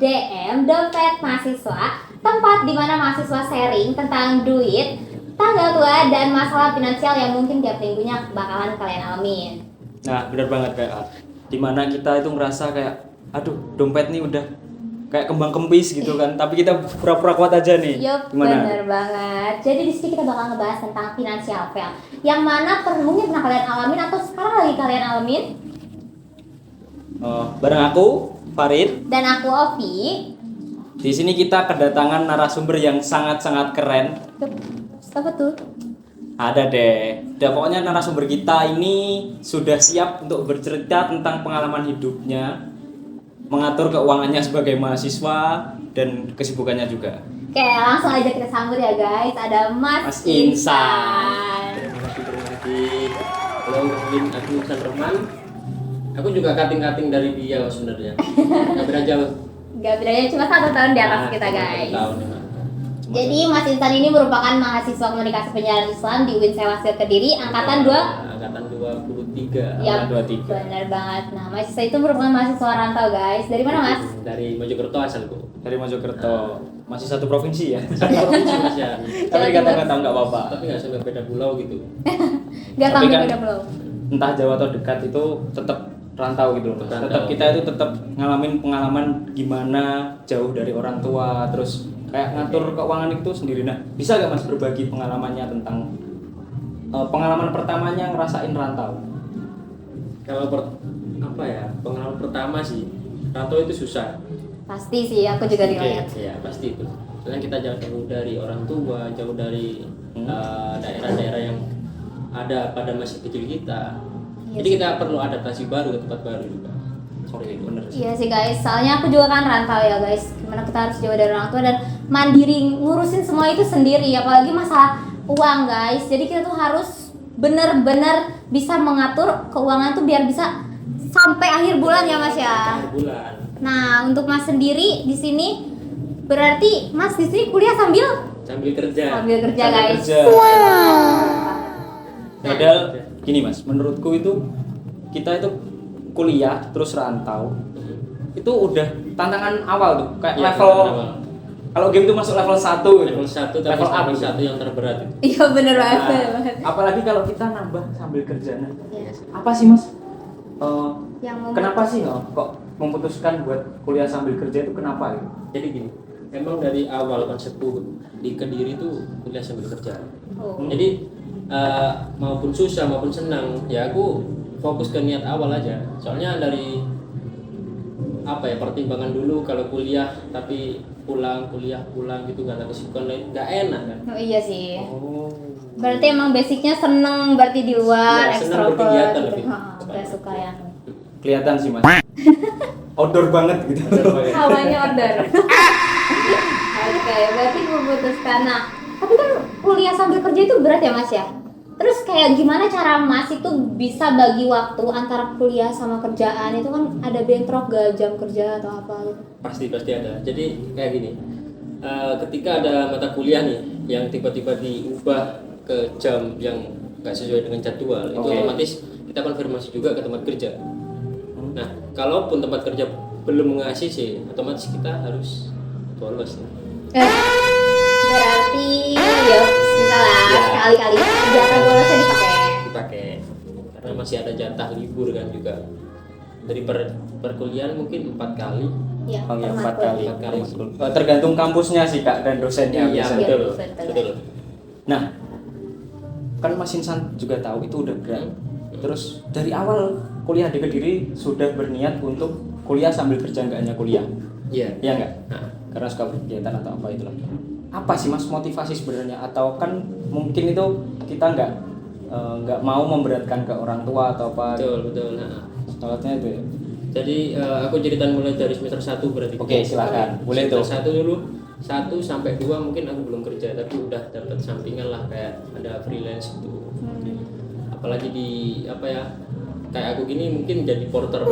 DM Dompet Mahasiswa, tempat di mana mahasiswa sharing tentang duit, tanggal tua, dan masalah finansial yang mungkin tiap minggunya bakalan kalian alamin. Nah, benar banget kayak dimana kita itu ngerasa kayak aduh dompet nih udah kayak kembang kempis gitu kan, tapi kita pura-pura kuat aja nih. Yup, Gimana? bener banget. Jadi di sini kita bakal ngebahas tentang financial fail, yang mana mungkin pernah kalian alamin atau sekarang lagi kalian alamin. Bareng aku Farid. Dan aku Ovi. Di sini kita kedatangan narasumber yang sangat-sangat keren. Yup, apa tuh? Ada deh. Pokoknya narasumber kita ini sudah siap untuk bercerita tentang pengalaman hidupnya, mengatur keuangannya sebagai mahasiswa dan kesibukannya juga. Oke, langsung aja kita sambut ya guys. Ada Mas Insan. Terima kasih. Halo, kenalin aku Insan Roman. Aku juga kating-kating dari dia sebenarnya. Gak beda jauh. Gak bedanya cuma 1 tahun di atas kita cuma guys. 1 tahun ya. Jadi Mas Insan ini merupakan mahasiswa komunikasi penyiaran Islam di UIN Sewasil Kediri, angkatan 2. Angkatan 23. Ya, 23. benar banget. Nah, mahasiswa itu merupakan mahasiswa rantau guys. Dari mana Mas? Dari Mojokerto asalku. Dari Mojokerto. Masih satu provinsi ya. Satu provinsi Mas ya. Tapi kata-kata nggak apa-apa. Tapi nggak sampai beda pulau gitu. Gak Tapi tahu kan- beda belum. Entah Jawa atau dekat itu tetap rantau gitu loh. Rantau. Tetap kita itu tetap ngalamin pengalaman gimana jauh dari orang tua, terus kayak ngatur keuangan itu sendiri. Nah, bisa gak Mas berbagi pengalamannya tentang pengalaman pertamanya ngerasain rantau? Kalau pengalaman pertama sih, rantau itu susah. Pasti sih, aku juga relate. Ya pasti itu. Soalnya kita jauh dari orang tua, jauh dari daerah-daerah yang ada pada masa kecil kita. Iya Jadi sih. kita perlu adaptasi baru ke tempat baru juga. Seperti itu. Bener. Iya sih guys, soalnya aku juga kan rantau ya guys. Gimana kita harus jauh dari orang tua dan mandiri ngurusin semua itu sendiri, apalagi masalah uang guys. Jadi kita tuh harus bener-bener bisa mengatur keuangan tuh biar bisa sampai akhir bulan ya Mas ya. Akhir bulan. Nah, untuk Mas sendiri di sini berarti Mas di sini kuliah sambil Kerja. kerja Sambil guys. kerja. Padahal gini Mas, menurutku itu kita itu kuliah terus rantau itu udah tantangan awal tuh kayak Iya, level tantangan awal. kalau game itu masuk level 1 gitu. Level 1 tapi Level up level gitu. 1 yang terberat itu. Iya bener banget. Nah, bener banget. apalagi kalau kita nambah sambil kerja. Nah, Iya. apa sih Mas? Yang mau Kenapa sih kok memutuskan buat kuliah sambil kerja itu kenapa gitu? Jadi gini, emang dari awal konsepku di Kediri itu kuliah sambil kerja. Oh. Jadi maupun susah maupun senang ya aku fokus ke niat awal aja. Soalnya dari pertimbangan dulu kalau kuliah tapi kuliah pulang gitu nggak ada kesibukan lain nggak enak kan. Oh, iya sih. Oh. Berarti emang basicnya seneng berarti di luar, Iya, seneng ekstrovert berkegiatan gitu. lebih. Gak suka yang Kelihatan sih Mas. Outdoor banget gitu. hawanya order. Oke, berarti memutuskan. Nah, tapi kan kuliah sambil kerja itu berat ya Mas ya? Terus kayak gimana cara Mas itu bisa bagi waktu antara kuliah sama kerjaan? Itu kan ada bentrok gak jam kerja atau apa gitu? Pasti ada. Jadi kayak gini, ketika ada mata kuliah nih yang tiba-tiba diubah ke jam yang nggak sesuai dengan jadwal, itu Oke. otomatis kita konfirmasi juga ke tempat kerja. Nah, kalaupun tempat kerja belum mengasih sih, otomatis kita harus bolos. Berarti ya bisa lah Ya. sekali-kali jatah bolosnya Dipakai karena masih ada jatah libur kan juga. Dari perkuliahan mungkin 4 kali. Iya, Oh ya, 4 termasuk. kali. 4 kali. Tergantung kampusnya sih Kak dan dosennya Iya, biasanya. betul. betul. Betul. Nah, kan Mas Insan juga tahu itu udah berat. Terus dari awal kuliah di Kediri sudah berniat untuk kuliah sambil kerja, nggak hanya kuliah. Iya. Iya nggak? Nah, Karena suka berkegiatan atau apa itulah. Apa sih Mas motivasi sebenarnya? Atau kan mungkin itu kita nggak mau memberatkan ke orang tua atau apa? betul. Nah, Soalnya itu ya. jadi aku ceritain mulai dari semester 1 berarti. Oke, silakan. Boleh tuh. Semester 1 dulu. 1 sampai 2 mungkin aku belum kerja tapi udah dapat sampingan lah kayak ada freelance gitu. Apalagi di kayak aku gini mungkin jadi porter.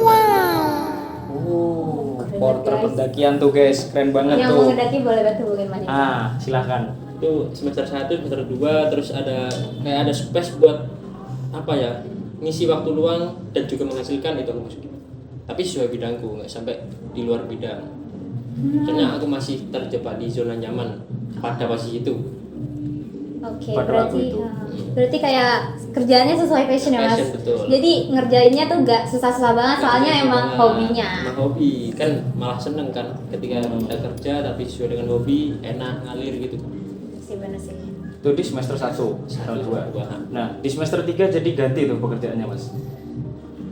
Oh, Keren, porter guys. pendakian tuh guys, keren banget Yang tuh. mau ngedaki boleh banget hubungin Mas Insan. Silakan. Itu semester 1, semester 2 terus ada kayak ada space buat ngisi waktu luang dan juga menghasilkan itu aku masukin. Tapi sesuai bidangku, nggak sampai di luar bidang. Soalnya aku masih terjebak di zona nyaman pada posisi itu. Oke, Pada waktu berarti itu. berarti kayak kerjaannya sesuai passion ya mas. Passion, betul. Jadi ngerjainnya tuh nggak susah-susah banget, soalnya Nggak emang banget. hobinya. Emang hobi kan malah seneng kan ketika udah kerja tapi sesuai dengan hobi enak ngalir gitu. Sih bener sih. Itu di semester 1 tahun 2. Dua. Nah, di semester 3 jadi ganti tuh pekerjaannya, Mas.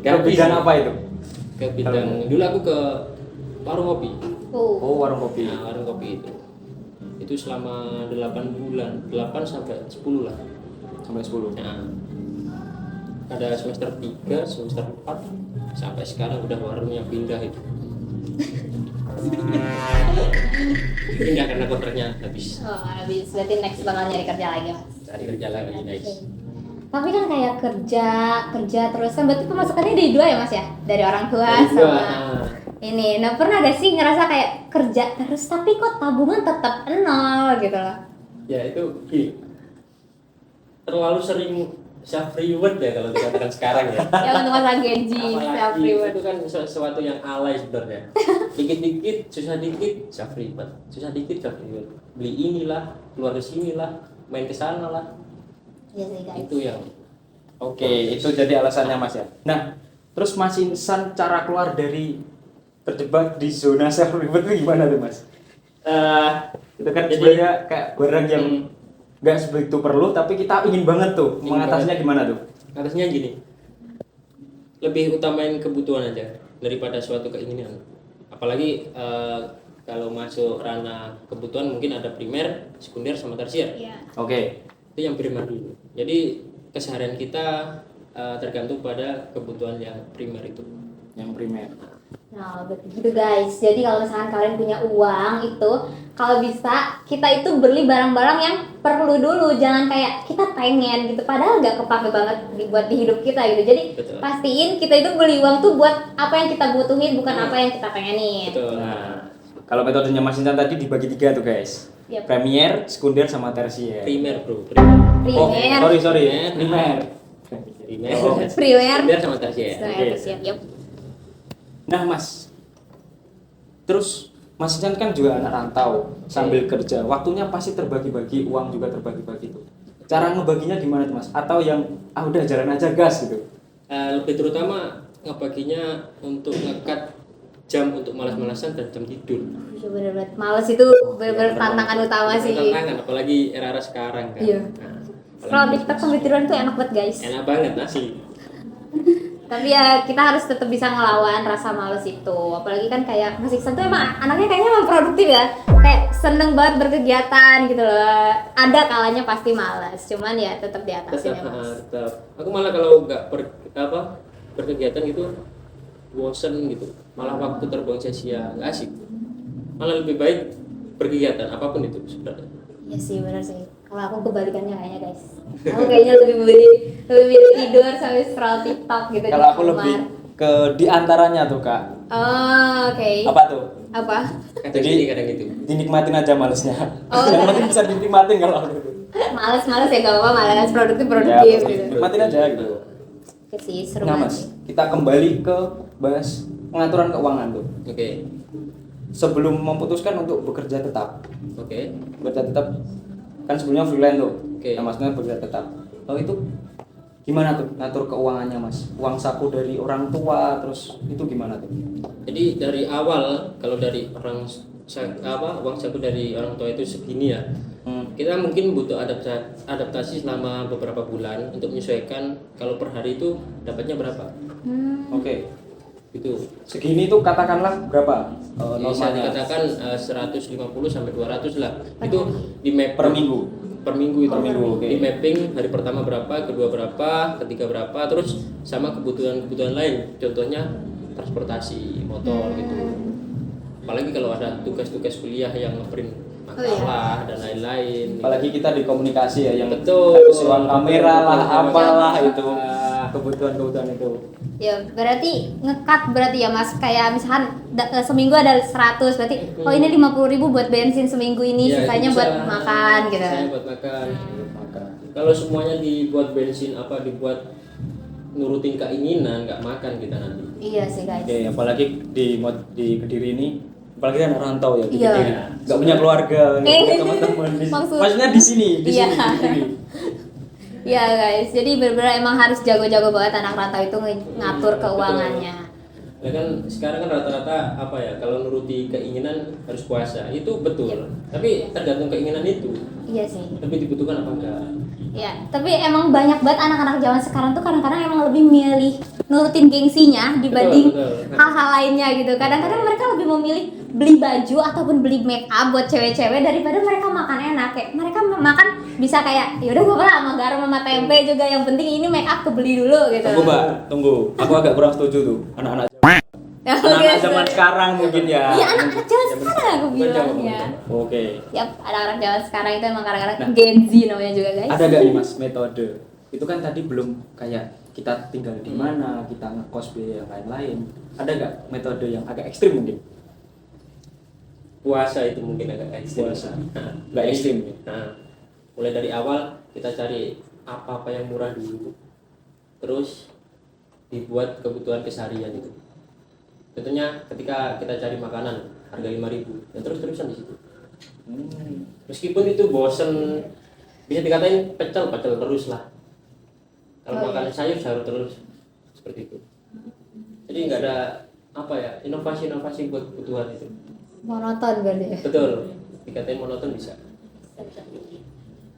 Ke Ganti bidang sih. apa itu? Ke bidang dulu aku ke warung kopi. Oh, Oh, warung kopi. Nah, warung kopi itu selama 8 bulan, 8 sampai 10 lah. Sampai 10. Nah, ada semester 3, semester 4 sampai sekarang udah warungnya pindah itu. Pindah karena kontraknya habis. oh habis berarti next bakal nyari kerja lagi mas. Cari kerja lagi guys. Tapi kan kayak kerja terus kan berarti pemasukannya dari dua ya mas ya, dari orang tua Dari sama dua, ini. Nah pernah gak sih ngerasa kayak kerja terus tapi kok tabungan tetap nol gitu loh? Ya itu gini. Terlalu sering self reward ya kalau dikatakan sekarang ya. Ya untuk masa gaji self Apalagi reward. itu kan sesuatu yang alay sebenarnya. Dikit-dikit susah dikit self reward, susah dikit self reward. Beli inilah, keluar ke sinilah, main ke sana lah. Iya sih guys. Itu yang Oke, itu jadi alasannya, Mas ya. Nah, terus Mas Insan cara keluar dari terjebak di zona self reward itu gimana tuh, Mas? Itu kan Jadi- sebenarnya kayak barang yang nggak sebegitu perlu tapi kita ingin banget tuh. Ingin Mengatasinya banget. gimana tuh? atasnya gini. Lebih utamain kebutuhan aja daripada suatu keinginan. Apalagi kalau masuk ranah kebutuhan mungkin ada primer, sekunder sama tersier. Iya. Oke. Itu yang primer dulu. Jadi keseharian kita tergantung pada kebutuhan yang primer itu. Yang primer. Nah, begitu guys. Jadi kalau misalkan kalian punya uang itu, kalau bisa kita itu beli barang-barang yang perlu dulu. Jangan kayak kita pengen gitu, padahal nggak kepake banget buat di hidup kita gitu. Jadi Betul. pastiin kita itu beli uang tuh buat apa yang kita butuhin, bukan apa yang kita pengenin. Betul. Nah, kalau metodenya Mas Insan tadi dibagi 3 tuh, guys. Yap. Premier, sekunder, sama tersier. Primer, Bro. Primer. Oh, Primer, sorry. Primer. Primer. Primer. Oh. primer, Sekunder sama tersier. tersier. Yap. Nah, Mas. Terus Mas Insan kan juga anak rantau sambil kerja. Waktunya pasti terbagi-bagi, uang juga terbagi-bagi tuh. Cara ngebaginya gimana tuh, Mas? Atau yang udah jalan aja gas gitu. Lebih terutama ngebaginya untuk ngekat jam untuk malas-malasan dan jam tidur. Iya, bener-bener males itu bener-bener tantangan utama sih. Tantangan apalagi era-era sekarang kan. Iya. Nah, Scroll TikTok sambil tiduran tuh enak banget guys. enak banget asli. Tapi ya kita harus tetap bisa ngelawan rasa males itu. Apalagi kan kayak Mas Iksan tuh emang anaknya kayaknya emang produktif ya. Kayak seneng banget berkegiatan gitu loh. Ada kalanya pasti males, cuman ya tetap diatasin ya Mas. Tetap. Aku malah kalau nggak berkegiatan gitu bosen gitu. Malah waktu terbuang sia-sia, nggak asik. Malah lebih baik berkegiatan apapun itu sebenarnya. Iya sih benar sih. Kalau aku kebalikannya kayaknya guys. Aku kayaknya lebih milih tidur sambil scroll TikTok gitu di Kalau aku kamar. lebih ke diantaranya tuh, Kak. Oh, oke. Apa tuh? Apa? Kadang Jadi- gini, kadang gitu. Dinikmatin aja malesnya. Oh. Yang penting bisa dinikmatin kalau aku gitu. Males-males ya gak apa-apa, malas produktif Ya, gitu. nikmatin aja gitu. Oke sih, seru Nah, banget Mas, sih. kita kembali ke bahas pengaturan keuangan tuh. Oke. Sebelum memutuskan untuk bekerja tetap. Oke. Bekerja tetap kan sebelumnya freelance tuh. Oke. Nah, maksudnya bekerja tetap. Lalu itu gimana tuh ngatur keuangannya, Mas? Uang saku dari orang tua terus itu gimana tuh? Jadi dari awal kalau dari uang saku dari orang tua itu segini ya. Kita mungkin butuh adaptasi selama beberapa bulan untuk menyesuaikan kalau per hari itu dapatnya berapa. Oke. Gitu. Segini tuh katakanlah berapa? Bisa Normalnya dikatakan 150 sampai 200 lah. Itu di map per minggu. Per minggu itu. Per minggu, oke. Di mapping hari pertama berapa, kedua berapa, ketiga berapa, terus sama kebutuhan-kebutuhan lain. Contohnya transportasi, motor gitu. Apalagi kalau ada tugas-tugas kuliah yang ngeprint makalah dan lain-lain. Apalagi kita di komunikasi ya yang Betul. harus sewa kamera lah, Betul. apalah itu. Kebutuhan-kebutuhan itu. Ya berarti ngekat berarti ya Mas, kayak misalkan seminggu ada 100 berarti oh ini 50.000 buat bensin seminggu ini, Ya, sisanya itu buat bisa. makan gitu. Saya buat makan. Maka Kalau semuanya dibuat bensin dibuat nurutin keinginan, nggak makan kita nanti. Iya sih guys. oke, apalagi di Kediri ini apalagi anak rantau ya, Iya. nggak punya keluarga, nggak punya teman-teman. Maksudnya di sini, di Iya. sini. Iya guys, jadi benar-benar emang harus jago-jago banget anak rantau itu ngatur Betul. keuangannya. Ya kan sekarang kan rata-rata apa ya, kalau nuruti keinginan harus puasa itu betul. Iya. Tapi tergantung keinginan itu. Iya sih. Lebih dibutuhkan apa enggak? Ya, tapi emang banyak banget anak-anak zaman sekarang tuh kadang-kadang emang lebih milih nurutin gengsinya dibanding Betul. hal-hal lainnya gitu. Kadang-kadang mereka lebih memilih beli baju ataupun beli make up buat cewek-cewek daripada mereka makan enak. Kayak mereka makan bisa kayak yaudah gue lah sama garam sama tempe juga, yang penting ini make up kebeli dulu gitu. Tunggu Mbak, tunggu. Aku agak kurang setuju tuh anak-anak Ya, anak-anak oke, zaman sorry. sekarang mungkin ya. Iya, anak-anak zaman sekarang aku Bukan zaman, bilangnya. Oke. Yap, anak-anak zaman sekarang itu emang kadang-kadang Nah. Gen Z namanya juga guys. Ada gak nih Mas metode? Itu kan tadi belum kayak kita tinggal di mana, kita ngekos biaya yang lain-lain. Ada gak metode yang agak ekstrim mungkin? Puasa itu mungkin agak ekstrim. Puasa. Nah, Nggak jadi, ekstrim ya? Nah, mulai dari awal kita cari apa-apa yang murah dulu. Terus dibuat kebutuhan keseharian itu. Contohnya ketika kita cari makanan harga 5.000 dan terus-terusan di situ. Meskipun itu bosen, bisa dikatain pecel terus lah. Kalau Oh, makan iya. sayur terus seperti itu. Jadi nggak ada apa ya, inovasi buat kebutuhan itu. Monoton berarti ya. Betul, dikatain monoton bisa.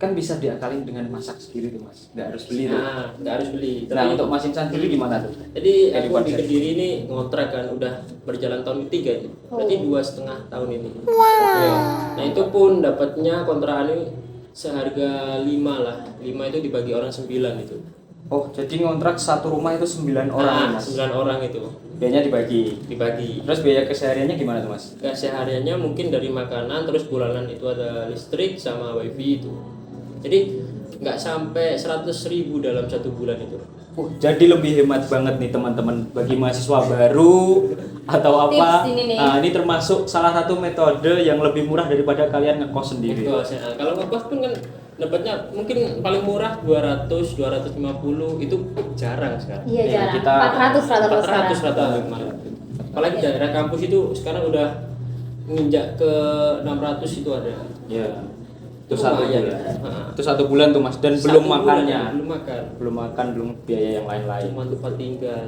Kan bisa diakalin dengan masak sendiri tuh Mas, nggak harus beli tuh. Nah, nggak harus beli. Nah untuk Mas Insan sendiri gimana tuh? Jadi Jadi aku di konsep. Kediri ini ngontrak kan udah berjalan tahun ketiga ini. Berarti Oh. 2,5 tahun ini. Wow. Nah itu pun dapatnya kontrakan ini seharga 5 lah. 5 itu dibagi orang 9 itu. Oh jadi ngontrak satu rumah itu 9 orang nih, Nah, Mas? 9 orang itu Biayanya dibagi. dibagi. Terus biaya kesehariannya gimana tuh Mas? Kesehariannya mungkin dari makanan, terus bulanan itu ada listrik sama wifi itu. Jadi nggak sampai 100.000 dalam 1 bulan itu. Jadi lebih hemat banget nih teman-teman bagi mahasiswa baru atau apa. Tips ini nih. Nah, ini termasuk salah satu metode yang lebih murah daripada kalian ngekos sendiri. Itu nah, kalau ngekos pun kan dapatnya mungkin paling murah 200, 250 itu jarang sekarang. Iya Iya, jarang. kita 400 rata-rata 400 sekarang. rata kemarin. Apalagi daerah kampus itu sekarang udah nginjak ke 600 itu ada. Ya. Itu satu Lumayan. bulan. Heeh. Itu 1 bulan tuh Mas dan Satu belum bulan, makannya. belum makan. Belum makan, belum biaya yang lain-lain. Cuma tempat tinggal.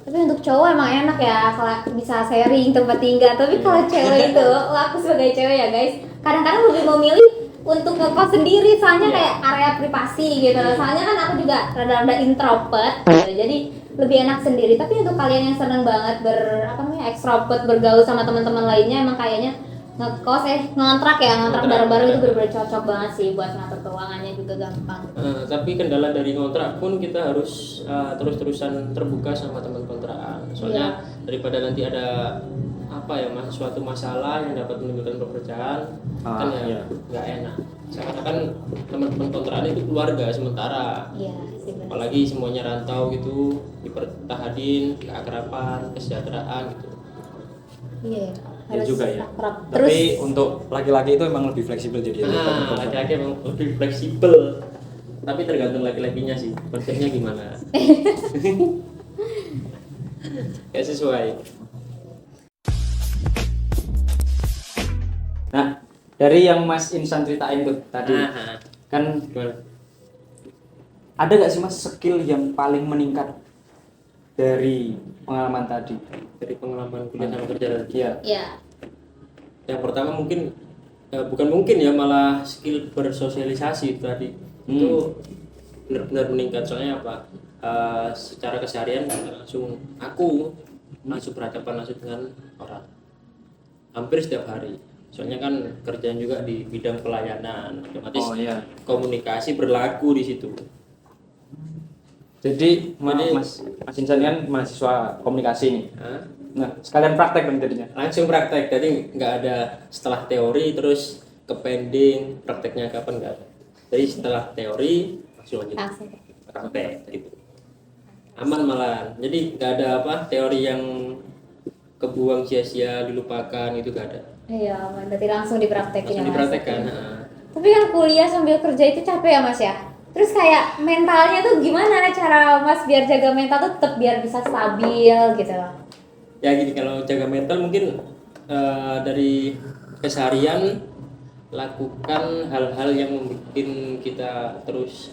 Tapi untuk cowok emang enak ya kalau bisa sharing tempat tinggal. Tapi kalau cewek itu, aku sebagai cewek ya guys, kadang-kadang lebih memilih untuk ngekos sendiri soalnya Iya. kayak area privasi gitu. Soalnya kan aku juga rada-rada introvert gitu. Jadi lebih enak sendiri. Tapi untuk kalian yang seneng banget extrovert bergaul sama teman-teman lainnya, emang kayaknya ngontrak Ngontrak. bareng-bareng itu benar-benar cocok banget sih buat ngatur keuangannya juga gampang. Tapi kendala dari kontrak pun kita harus terus-terusan terbuka sama teman kontrakan. Soalnya daripada nanti ada suatu masalah yang dapat menimbulkan perpecahan, kan iya. nggak enak. Karena kan teman-teman kontrakan itu keluarga sementara. Iya sih benar. Apalagi semuanya rantau gitu, dipertahanin, keakraban, kesejahteraan gitu. Iya. Ya Harus juga ya. akrab. Terus Tapi untuk laki-laki itu emang lebih fleksibel jadi. Laki-laki emang lebih fleksibel. Tapi tergantung laki-lakinya sih, konsepnya gimana. Kayak sesuai. Nah, dari yang Mas Insan ceritain tuh tadi, kan Gimana? ada gak sih Mas skill yang paling meningkat dari pengalaman tadi? Dari pengalaman kuliah sama kerja tadi. Iya. ya. Yang pertama mungkin bukan mungkin ya, malah skill bersosialisasi itu tadi itu benar-benar meningkat. Soalnya apa? Secara keseharian langsung berhadapan langsung dengan orang hampir setiap hari. Soalnya kan kerjaan juga di bidang pelayanan, otomatis Oh, iya. komunikasi berlaku di situ. Jadi Mas Insan kan mahasiswa komunikasi nih. Hah? Nah, sekalian praktek dong jadinya. Langsung praktek, jadi nggak ada setelah teori terus ke pending prakteknya kapan, nggak ada. Jadi setelah teori langsung lanjut Langsung. praktek gitu. Aman malah, jadi nggak ada teori yang kebuang sia-sia dilupakan itu nggak ada. Iya, berarti langsung dipraktekin Langsung ya, Mas. dipraktekkan. Tapi kan kuliah sambil kerja itu capek ya Mas ya. Terus kayak mentalnya tuh gimana cara Mas biar jaga mental tuh tetap biar bisa stabil gitu loh. Ya gini, kalau jaga mental mungkin dari keseharian lakukan hal-hal yang membuat kita terus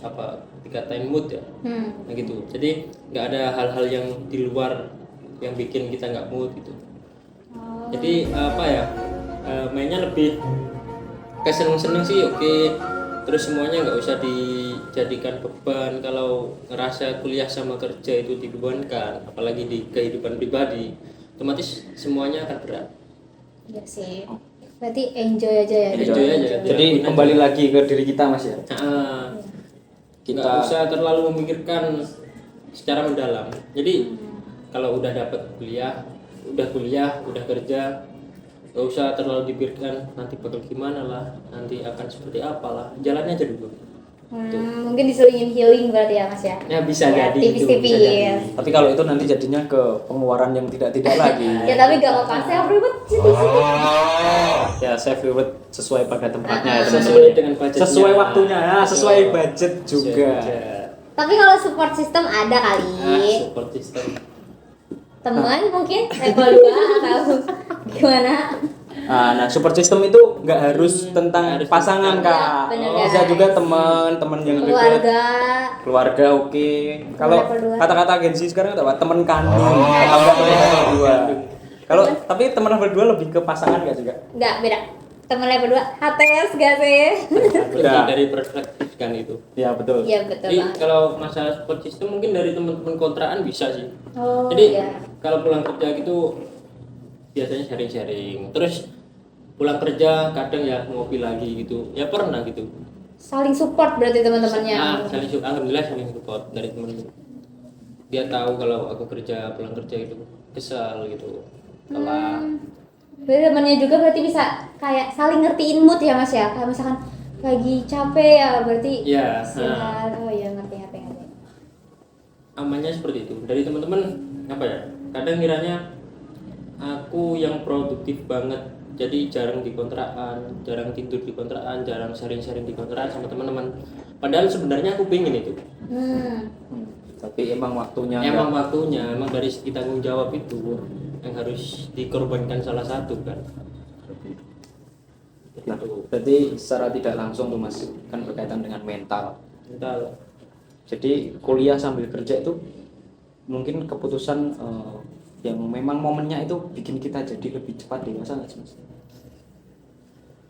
dikatain mood ya. Nah gitu. Jadi nggak ada hal-hal yang di luar yang bikin kita nggak mood gitu. Jadi mainnya lebih keseneng-seneng sih oke. Terus semuanya nggak usah dijadikan beban. Kalau ngerasa kuliah sama kerja itu dibebankan, apalagi di kehidupan pribadi, otomatis semuanya akan berat. Iya sih. Berarti enjoy aja ya. Enjoy aja. Jadi kembali lagi ke diri kita Mas ya. Nggak usah terlalu memikirkan secara mendalam. Jadi kalau udah dapat kuliah, udah kerja, nggak usah terlalu dipikirkan nanti bakal gimana lah, nanti akan seperti apalah, jalannya aja dulu. Mungkin diselingin healing berarti ya Mas ya. Ya bisa Ya, jadi itu, bisa tipis-tipis. jadi. Tapi kalau itu nanti jadinya ke pengeluaran yang tidak lagi. Ya tapi gak apa-apa, saya ribet Ya save reward sesuai pada tempatnya ya Sesuai teman-teman. dengan budgetnya. Sesuai waktunya, sesuai budget juga. Tapi kalau support system ada kali. Support system. Teman mungkin level 2 atau gimana? Nah, support system itu nggak harus tentang Harus pasangan tentang- kak, Ya, bener, bisa guys. juga teman yang dekat, keluarga oke. Kalau Level dua. kata-kata agensi sekarang apa? Teman kandung, atau enggak teman level 2. Kalau tapi teman level 2 lebih ke pasangan nggak juga? Enggak, beda. Teman level 2 HTS gak sih? Lebih dari perspektif kan itu. Ya betul. Iya betul Jadi banget. kalau masalah support system mungkin dari teman-teman kontrakan bisa sih. Oh, Jadi iya. kalau pulang kerja gitu biasanya sharing-sharing. Terus pulang kerja kadang ya ngopi lagi gitu. Ya pernah gitu. Saling support berarti teman-temannya. Alhamdulillah saling support dari temen. Dia tahu kalau aku pulang kerja itu kesal gitu. Telat. Berarti temannya juga berarti bisa kayak saling ngertiin mood ya Mas ya. Kayak misalkan lagi capek ya berarti Iya, istirahat. Oh iya ngerti. Amannya seperti itu. Dari teman-teman kadang kiranya aku yang produktif banget, jadi jarang di kontrakan, jarang tidur di kontrakan, jarang sharing-sharing di kontrakan sama teman-teman. Padahal sebenarnya aku pengen itu. Tapi emang waktunya. Emang dari segi tanggung jawab itu yang harus dikorbankan salah satu kan. Nah, berarti secara tidak langsung tuh Mas kan berkaitan dengan mental. Mental. Jadi kuliah sambil kerja itu mungkin keputusan yang memang momennya itu bikin kita jadi lebih cepat dewasa nggak sih Mas?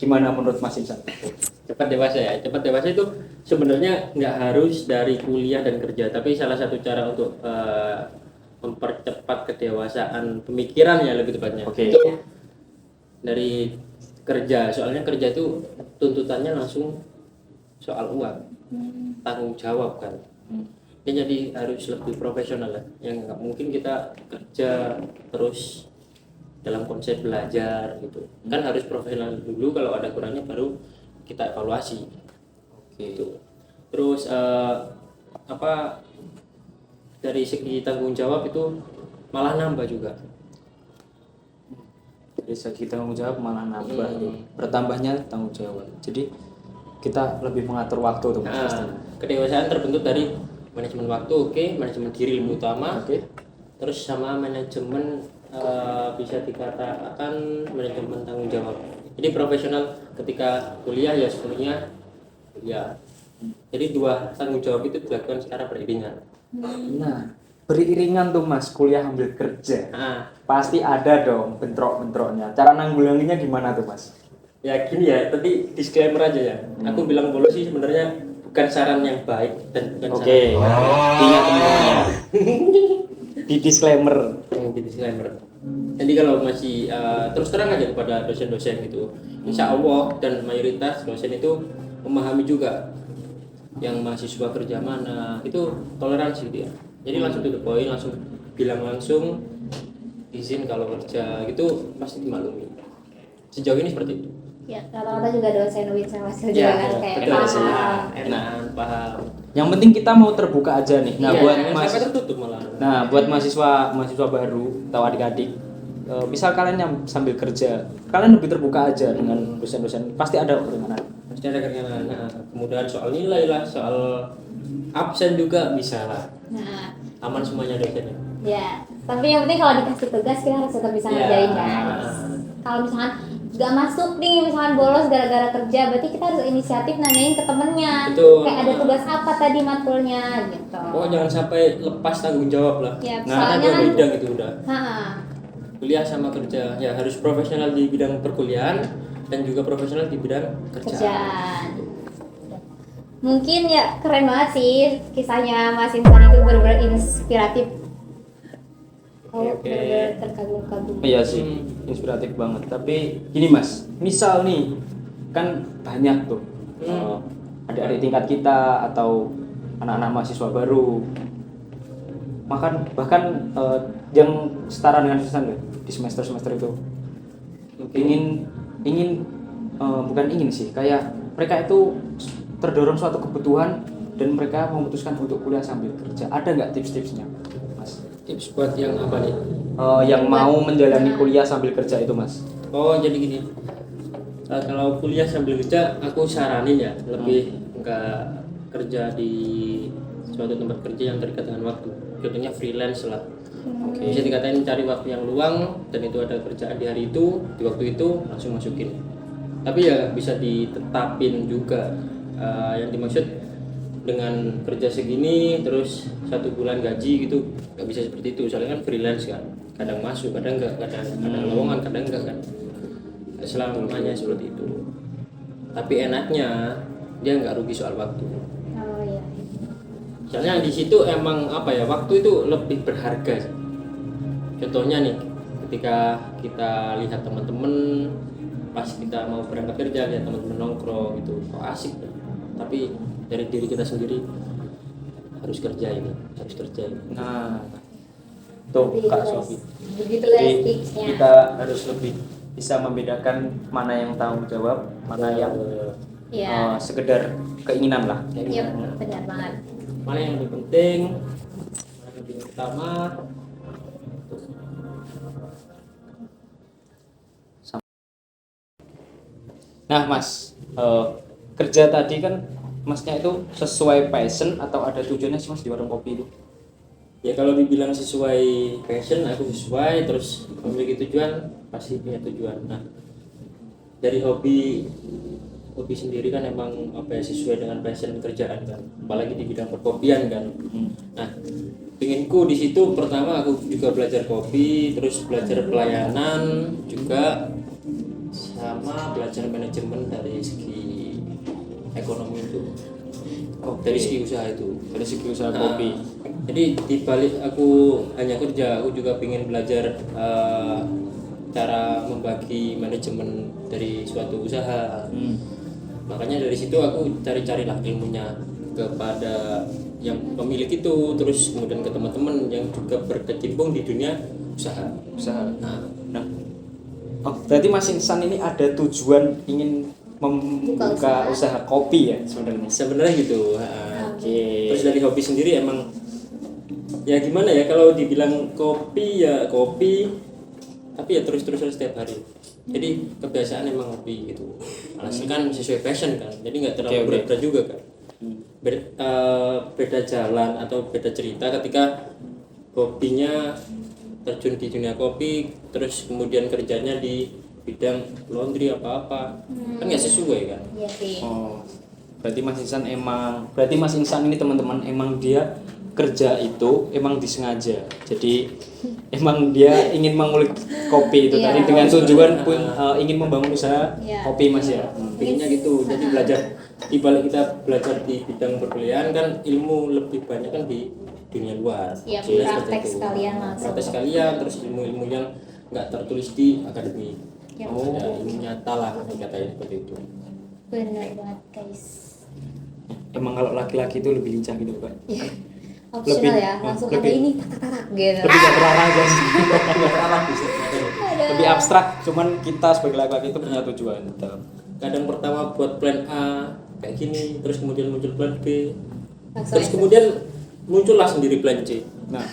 Gimana menurut Mas Insan? Cepat dewasa ya. Cepat dewasa itu sebenarnya nggak harus dari kuliah dan kerja, tapi salah satu cara untuk mempercepat kedewasaan pemikiran ya lebih tepatnya. Oke. Itu dari kerja. Soalnya kerja itu tuntutannya langsung soal uang, tanggung jawab kan. Ya, jadi harus lebih profesional lah. Yang nggak mungkin kita kerja terus dalam konsep belajar gitu. Kan harus profesional dulu, kalau ada kurangnya baru kita evaluasi. Gitu. Terus dari segi tanggung jawab itu malah nambah juga. Dari segi tanggung jawab malah nambah tuh. Bertambahnya tanggung jawab. Jadi kita lebih mengatur waktu tuh Mas. Kedewasaan terbentuk dari manajemen waktu, manajemen diri lebih utama, terus sama manajemen bisa dikatakan manajemen tanggung jawab. Jadi profesional ketika kuliah ya sebenarnya ya. Jadi dua tanggung jawab itu dilakukan secara beriringan. Nah, beriringan tuh Mas kuliah ambil kerja. Pasti ada dong bentrok-bentroknya. Cara nanggulanginya gimana tuh Mas? Ya gini ya, tapi disclaimer aja ya. Aku bilang bolos sih sebenarnya bukan saran yang baik dan bukan saran Ingat teman-teman. Di disclaimer. Jadi kalau masih terus terang aja kepada dosen-dosen gitu, insya Allah dan mayoritas dosen itu memahami juga yang mahasiswa kerja mana, itu toleransi dia. Jadi langsung to the point, langsung bilang langsung izin kalau kerja gitu pasti dimaklumi. Sejauh ini seperti itu. Ya, rata-rata juga dosen UIN sama juga kan kayak betul, paham. paham. Yang penting kita mau terbuka aja nih. Nah, buat sampai mahasiswa, tertutup malah. nah, buat mahasiswa baru atau adik-adik, misal kalian yang sambil kerja, kalian lebih terbuka aja dengan dosen-dosen. Pasti ada keringanan. Pasti ada keringanan. Nah, kemudian soal nilai lah, soal absen juga bisa lah. Nah, Aman semuanya dosennya. ya. Tapi yang penting kalau dikasih tugas kita harus tetap bisa ngerjain kan. kalau misalkan gak masuk nih, misalkan bolos gara-gara kerja, berarti kita harus inisiatif nanyain ke temennya. Betul. Kayak ada tugas apa tadi matkulnya gitu. Oh jangan sampai lepas tanggung jawab lah. Ya, Karena soalnya dua kan- bidang itu udah. Ha, Kuliah sama kerja ya harus profesional di bidang perkuliahan dan juga profesional di bidang kerjaan. kerjaan. Mungkin ya keren banget sih kisahnya Mas Insan itu benar-benar inspiratif. Oh, Oke. benar-benar terkagum-kagum. Iya sih, inspiratif banget. Tapi gini Mas, misal nih kan banyak tuh adik-adik tingkat kita atau anak-anak mahasiswa baru, bahkan yang setara dengan jurusan di semester itu ingin bukan ingin sih, kayak mereka itu terdorong suatu kebutuhan dan mereka memutuskan untuk kuliah sambil kerja. Ada nggak tips-tipsnya, Mas? Tips buat yang apa nih? Yang mau menjalani kuliah sambil kerja itu, Mas? Oh jadi gini, kalau kuliah sambil kerja aku saranin ya lebih nggak kerja di suatu tempat kerja yang terikat dengan waktu. Contohnya freelance lah. Oke. Bisa dikatain cari waktu yang luang dan itu ada kerjaan di hari itu, di waktu itu langsung masukin. Tapi ya bisa ditetapin juga. Yang dimaksud dengan kerja segini terus 1 bulan gaji gitu nggak bisa seperti itu. Soalnya kan freelance kan, kadang masuk, kadang enggak, kadang ada lowongan, kadang enggak kan. Nggak selamanya seperti itu. Tapi enaknya dia nggak rugi soal waktu. Oh iya. Soalnya di situ emang apa ya, waktu itu lebih berharga. Contohnya nih, ketika kita lihat teman-teman pas kita mau berangkat kerja, lihat teman-teman nongkrong gitu, kok asik ya. Tapi dari diri kita sendiri harus kerja ini. Nah, tuh Begitu, Kak guys. Sofi. Begitu Jadi tipsnya. kita harus lebih bisa membedakan mana yang tanggung jawab, mana yang Iya. sekedar keinginan lah. Iya, benar banget. Mana yang lebih penting, mana yang lebih utama. Nah, Mas, kerja tadi kan Masnya itu sesuai passion atau ada tujuannya sih Mas di warung kopi itu? Ya kalau dibilang sesuai passion, aku sesuai, terus memiliki tujuan, pasti punya tujuan. Nah, dari hobi sendiri kan emang apa ya, sesuai dengan passion kerjaan kan, apalagi di bidang perkopian kan. Nah, pinginku di situ pertama aku juga belajar kopi, terus belajar pelayanan juga, sama belajar manajemen dari segi ekonomi itu. Dari segi usaha itu. Dari segi usaha Nah, kopi. jadi di balik aku hanya kerja, aku juga ingin belajar cara membagi manajemen dari suatu usaha. Makanya dari situ aku cari-carilah ilmunya kepada yang pemilik itu, terus kemudian ke teman-teman yang juga berkecimpung di dunia usaha. Nah, berarti Mas Insan ini ada tujuan ingin membuka usaha kopi ya sebenarnya. Sebenarnya gitu. Oke. Terus dari hobi sendiri emang ya gimana ya, kalau dibilang kopi ya kopi, tapi ya terus-terusan setiap hari. Jadi kebiasaan emang hobi gitu. Alasan kan sesuai passion kan. Jadi nggak terlalu Oke. berat-berat juga kan. Beda jalan atau beda cerita ketika hobinya terjun di dunia kopi, terus kemudian kerjanya di bidang laundry apa-apa, kan nggak sesuai kan. Iya sih. Oh, berarti Mas Insan ini teman-teman emang dia kerja itu emang disengaja. Jadi emang dia ingin mengulik kopi itu Iya. tadi dengan tujuan ingin membangun usaha Iya. kopi Mas ya. Intinya gitu. Jadi belajar di balik kita belajar di bidang perkuliahan kan, ilmu lebih banyak kan di dunia luar. Iya, Jadi praktek seperti itu. sekalian langsung. Praktek sekalian, terus ilmu-ilmu yang nggak tertulis di akademik. Ya. Ada ilmu nyata lah dikatain seperti itu. Benar banget guys. Emang kalau laki-laki itu lebih lincah gitu Pak. Iya. Optional ya, langsung ada lebih- ini tak gitu. Lebih gak terarah guys. Gak terarah bisa. Lebih abstrak, cuman kita sebagai laki-laki itu punya tujuan. Kadang pertama buat plan A kayak gini, terus kemudian muncul plan B, Langsung terus aja. kemudian muncullah sendiri plan C. Nah,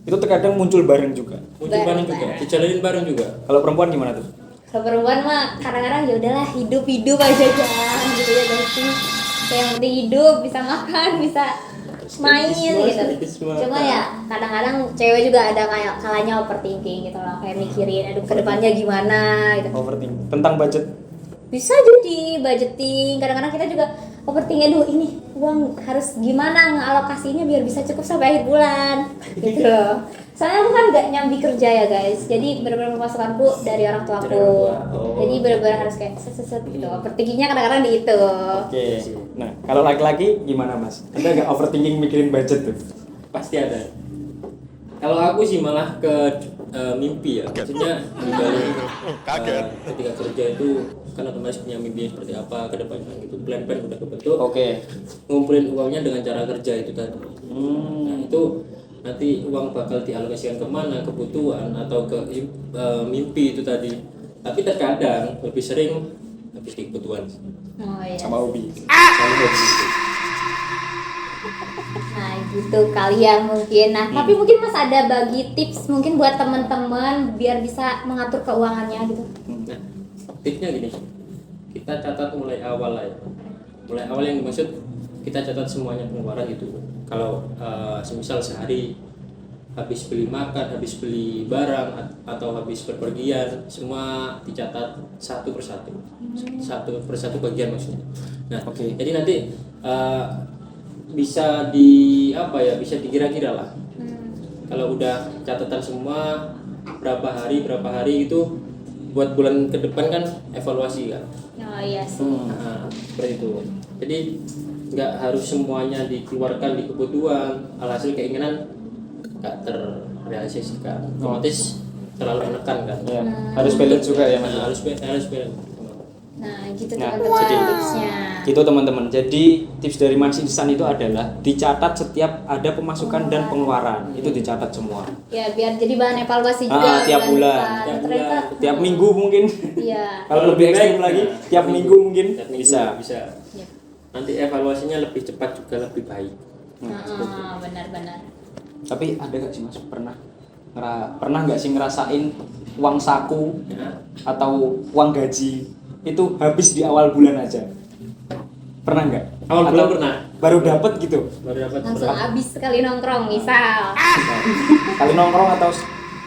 itu terkadang muncul bareng juga. Muncul bareng juga, Bareng. dijalanin bareng juga. Kalau perempuan gimana tuh? Kalau perempuan mah kadang-kadang ya udahlah hidup aja jangan gitu ya guys. Kayak yang penting hidup, bisa makan, bisa main gitu. Skeptisisme. Cuma ya kadang-kadang cewek juga ada kayak kalanya overthinking gitu loh, kayak mikirin aduh kedepannya gimana gitu. Overthinking tentang budget. Bisa jadi budgeting, kadang-kadang kita juga overthinking, aduh ini uang harus gimana ngalokasinya biar bisa cukup sampai akhir bulan gitu loh. Soalnya aku kan gak nyambi kerja ya guys, jadi benar-benar pemasukanku dari orang tuaku. Dari orang tua. Oh. Jadi benar-benar harus kayak set gitu. Overthinkingnya kadang-kadang di itu. Oke. Nah, kalau laki-laki gimana Mas? Ada nggak overthinking mikirin budget tuh? Pasti ada. Kalau aku sih malah ke mimpi ya, maksudnya dibalik ketika kerja itu kan otomatis punya mimpi seperti apa ke depannya gitu, plan-plan udah kebentuk. Oke. Ngumpulin uangnya dengan cara kerja itu tadi. Hmm. Nah itu nanti uang bakal dialokasikan kemana, kebutuhan atau ke mimpi itu tadi. Tapi terkadang lebih sering habis di kebutuhan. Oh iya. Sama Ubi. Sama hobi. Nah gitu kali ya mungkin. Nah tapi mungkin Mas ada bagi tips mungkin buat teman-teman biar bisa mengatur keuangannya gitu. Nah, tipsnya gini, kita catat mulai awal lah ya. Mulai awal yang dimaksud kita catat semuanya pengeluaran gitu. Kalau semisal sehari habis beli makan, habis beli barang atau habis berpergian, semua dicatat satu persatu, satu persatu bagian maksudnya. Nah, Oke. jadi nanti bisa di apa ya, bisa dikira-kira lah. Kalau udah catatan semua berapa hari itu buat bulan ke depan kan evaluasi kan. Oh iya sih. Nah, seperti itu. Jadi nggak harus semuanya dikeluarkan di kebutuhan, alhasil keinginan nggak terrealisasikan. Otomatis terlalu menekan kan. Ya, harus balance juga ya Mas. Nah, harus balance. Nah gitu Nah, teman-teman jadi- tipsnya. Itu teman-teman. Jadi tips dari Mas Insan itu adalah dicatat setiap ada pemasukan dan pengeluaran. Itu dicatat semua. Ya biar jadi bahan evaluasi juga Tiap bulan. depan. Tiap Ternyata bulan. Tiap minggu mungkin. Iya. Kalau lebih ekstrim lagi, tiap minggu mungkin Tiap minggu bisa. bisa. Iya. Nanti evaluasinya lebih cepat juga lebih baik. Benar-benar. Tapi ada gak sih Mas pernah nggak sih ngerasain uang saku Ya. atau uang gaji itu habis di awal bulan aja? Pernah nggak? Awal bulan Atau pernah. Baru dapat gitu. Baru dapat Langsung habis sekali nongkrong misal. Kali nongkrong atau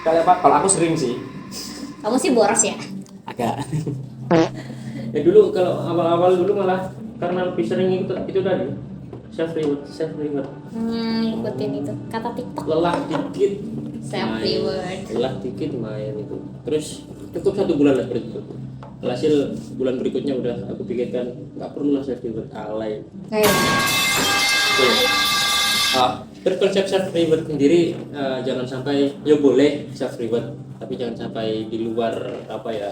kali apa? Kalau aku sering sih. Kamu sih boros ya? Agak. Ya dulu kalau awal-awal dulu malah karena lebih sering itu tadi self reward. Ikutin itu kata TikTok. Lelah dikit Self main. reward. Lelah dikit main itu, terus cukup 1 bulan lah seperti itu. Hasil bulan berikutnya udah aku pikirkan nggak perlu lah self reward, alay. Tuh. Terus konsep self reward sendiri jangan sampai ya boleh self reward tapi jangan sampai di luar apa ya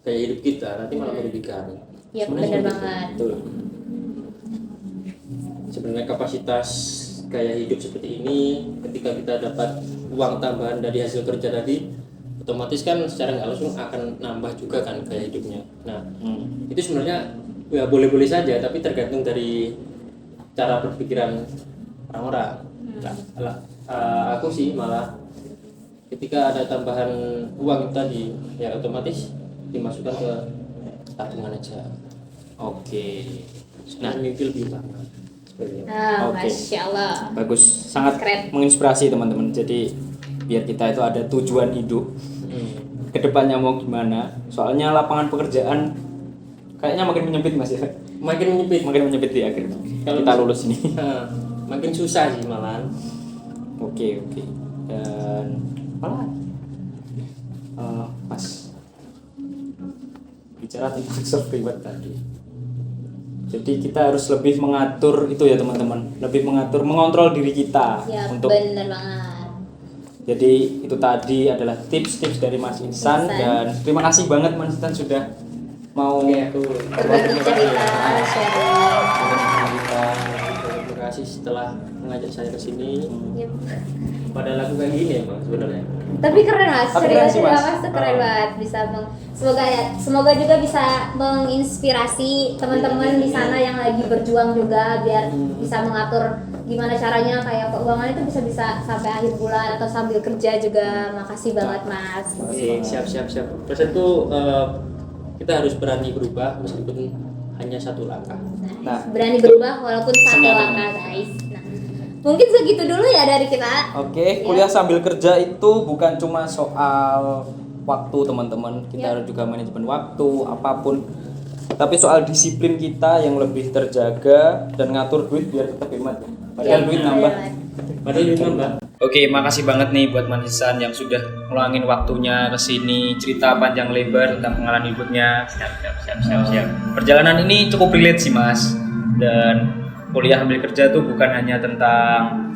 gaya hidup kita, nanti malah merugikan. Iya, Sebenarnya benar seperti banget. itu. Betul. Sebenarnya kapasitas gaya hidup seperti ini ketika kita dapat uang tambahan dari hasil kerja tadi, otomatis kan secara nggak langsung akan nambah juga kan gaya hidupnya. Nah, itu sebenarnya ya boleh-boleh saja, tapi tergantung dari cara berpikiran orang-orang. Nah, aku sih malah ketika ada tambahan uang tadi, ya otomatis dimasukkan ke tabungan aja. Oke. Nah, mimpi lebih utama. Seperti itu. Oke. Masya Allah. Bagus, sangat Keren. menginspirasi teman-teman. Jadi biar kita itu ada tujuan hidup. Kedepannya mau gimana? Soalnya lapangan pekerjaan kayaknya makin menyempit Mas ya. Makin menyempit. Makin menyempit di akhir. Kalau Kita lulus ini. Makin susah sih malahan. Oke. Dan apa lagi? Mas bicara tentang self reward tadi. Jadi kita harus lebih mengatur itu ya teman-teman, lebih mengontrol diri kita Ya untuk. bener banget. Jadi itu tadi adalah tips-tips dari Mas Insan dan terima kasih banget Mas Insan sudah mau Aku Berbagi cerita, sharing. terima kasih setelah mengajak saya ke sini. Yep. Pada lagu kayak gini emang sebenarnya. Tapi keren Mas, Tapi keren sih, cerita-cerita Mas. Mas tuh keren banget. Semoga juga bisa menginspirasi teman-teman di sana yang lagi berjuang juga biar bisa mengatur gimana caranya kayak keuangan itu bisa sampai akhir bulan atau sambil kerja juga. Makasih banget Mas. Oke, siap. Pesan tuh kita harus berani berubah meskipun hanya satu langkah. Nah, Berani berubah walaupun satu senyata. langkah guys. Nah, Mungkin segitu dulu ya dari kita. Oke, kuliah sambil kerja itu bukan cuma soal waktu teman-teman, kita juga manajemen waktu apapun, tapi soal disiplin kita yang lebih terjaga dan ngatur duit biar tetap hemat. Padahal duit nambah. Padahal duit nambah. Oke, makasih banget nih buat Manisan yang sudah ngeluangin waktunya ke sini cerita panjang lebar tentang pengalaman hidupnya. Siap. Perjalanan ini cukup relate sih Mas. Dan kuliah sambil kerja tuh bukan hanya tentang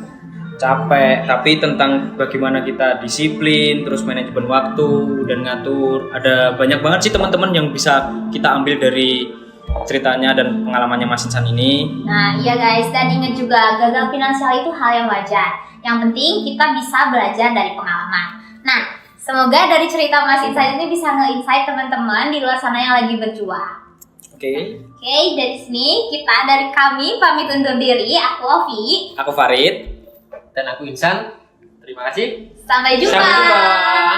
capek, tapi tentang bagaimana kita disiplin, terus manajemen waktu dan ngatur. Ada banyak banget sih teman-teman yang bisa kita ambil dari ceritanya dan pengalamannya Mas Insan ini. Nah iya guys, dan ingat juga gagal finansial itu hal yang wajar. Yang penting kita bisa belajar dari pengalaman. Nah, semoga dari cerita Mas Insan ini bisa nge-insight teman-teman di luar sana yang lagi berjuang. Oke. Oke, dari sini kita dari kami pamit undur diri. Aku Ovi. Aku Farid. Dan aku Insan. Terima kasih. Sampai jumpa. Sampai jumpa.